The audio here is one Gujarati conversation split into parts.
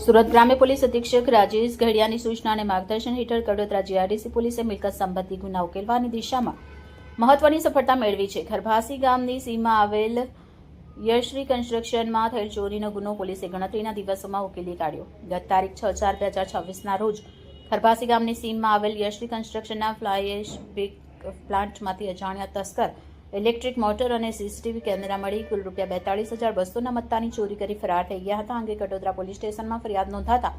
સુરત ગ્રામ્ય પોલીસ અધિક્ષક રાજેશ ઘડિયાની સૂચના અને માર્ગદર્શન હેઠળ કડોદરા જીઆરડીસી પોલીસે મિલકત સંબંધી ગુના ઉકેલવાની દિશામાં મહત્વની સફળતા મેળવી છે. ખરભાસી ગામની સીમમાં આવેલ યશ્રી કન્સ્ટ્રક્શનમાં થયેલ ચોરીનો ગુનો પોલીસે ગણતરીના દિવસોમાં ઉકેલી કાઢ્યો. ગત તારીખ 6/4/2026ના રોજ ખરભાસી ગામની સીમમાં આવેલ યશ્રી કન્સ્ટ્રક્શનના ફ્લાય બ્રિક પ્લાન્ટમાંથી અજાણ્યા તસ્કર ઇલેક્ટ્રિક મોટર અને સીસીટીવી કેમેરા મળી કુલ ₹42,200ના મત્તાની ચોરી કરી ફરાર થઈ ગયા હતા. અંગે કડોદરા પોલીસ સ્ટેશનમાં ફરિયાદ નોંધાતા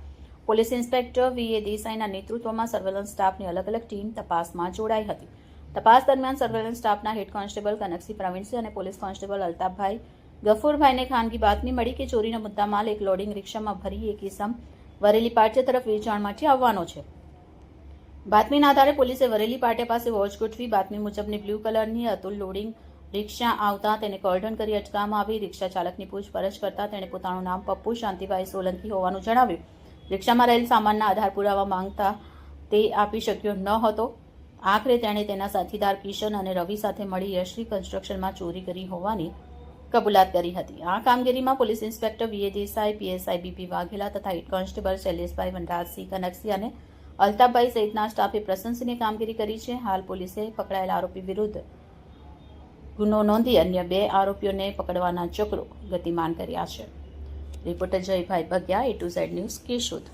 પોલીસ ઇન્સ્પેક્ટર વીએ દેસાઈના નેતૃત્વમાં સર્વેલન્સ સ્ટાફની અલગ અલગ ટીમ તપાસમાં જોડાઈ હતી. તપાસ દરમિયાન સર્વેલન્સ સ્ટાફના હેડ કોન્સ્ટેબલ કનકસિંહ પ્રવીણસિંહ અને પોલીસ કોન્સ્ટેબલ અલ્તાફભાઈ ગફુરભાઈને ખાનગી બાતમી મળી કે ચોરીનો મુદ્દામાલ એક લોડિંગ રિક્ષામાં ભરી એક ઇસમ વરેલી પાટિયા તરફ વેચાણ માટે આવવાનો છે. બાતમીના આધારે પોલીસે વરેલી પાટિયા પાસે વોચ ગોઠવી બાતમી મુજબની બ્લુ કલરની અતુલ લોડિંગ રિક્ષા આવતા તેને કોર્ડન કરી અટકાવવામાં આવી. રિક્ષા ચાલકની પૂછપરછ કરતા તેણે પોતાનું નામ પપ્પુ શાંતિભાઈ સોલંકી હોવાનું જણાવ્યું. રિક્ષામાં રહેલ સામાનના આધાર પુરાવા માંગતા તે આપી શક્યો ન હતો. આખરે તેણે તેના સાથીદાર કિશન અને રવિ સાથે મળી યશ્રી કન્સ્ટ્રક્શનમાં ચોરી કરી હોવાની કબૂલાત કરી હતી. આ કામગીરીમાં પોલીસ ઇન્સ્પેક્ટર વીએ દેસાઈ, પીએસઆઈ બીપી વાઘેલા તથા હેડ કોન્સ્ટેબલ શૈલેષભાઈ વનરાજસિંહ, કનકસિંહ અને અલ્તાફભાઈ સહિતના સ્ટાફે પ્રશંસનીય કામગીરી કરી છે. હાલ પોલીસે પકડાયેલા આરોપી વિરુદ્ધ ગુનો નોંધી અન્ય 2 આરોપીઓને પકડવાના ચક્રો ગતિમાન કર્યા છે. Reporter Jaybhai Bagiya, A to Z news, Keshod.